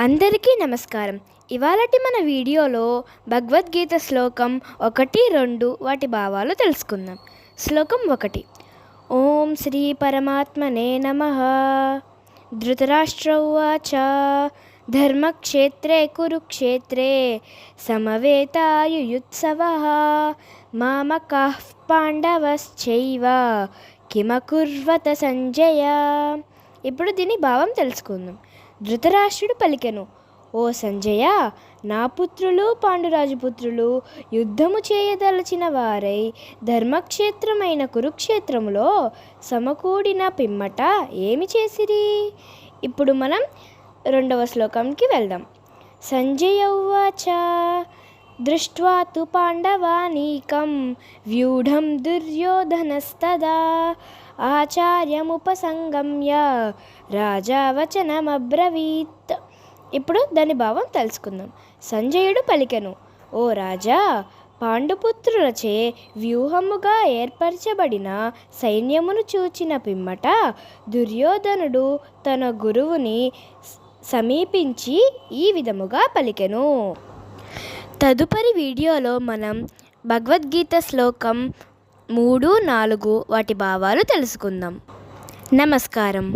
అందరికీ నమస్కారం. ఇవాళటి మన వీడియోలో భగవద్గీత శ్లోకం 1, 2 వాటి భావాలు తెలుసుకుందాం. శ్లోకం 1. ఓం శ్రీ పరమాత్మనే నమః. ధృతరాష్ట్ర ఉవాచ ధర్మక్షేత్రే కురుక్షేత్రే సమవేతాయుయుత్సవః మామకాః పాండవశ్చైవ కిమకుర్వత సంజయ. ఇప్పుడు దీని భావం తెలుసుకుందాం. ధృతరాష్ట్రుడు పలికెను, ఓ సంజయ, నా పుత్రులు పాండురాజు పుత్రులు యుద్ధము చేయదలచిన వారై ధర్మక్షేత్రమైన కురుక్షేత్రములో సమకూడిన పిమ్మట ఏమి చేసిరి? ఇప్పుడు మనం 2వ శ్లోకంకి వెళ్దాం. సంజయ ఉవాచ దృష్ట్వా తు పాండవానీకం వ్యూఢం దుర్యోధనస్తదా ఆచార్యముపసంగమ్య రాజా వచనమబ్రవీత్. ఇప్పుడు దాని భావం తెలుసుకుందాం. సంజయుడు పలికెను, ఓ రాజా, పాండుపుత్రులచే వ్యూహముగా ఏర్పరచబడిన సైన్యమును చూచిన పిమ్మట దుర్యోధనుడు తన గురువుని సమీపించి ఈ విధముగా పలికెను. తదుపరి వీడియోలో మనం భగవద్గీత శ్లోకం 3, 4 వాటి భావాలు తెలుసుకుందాం. నమస్కారం.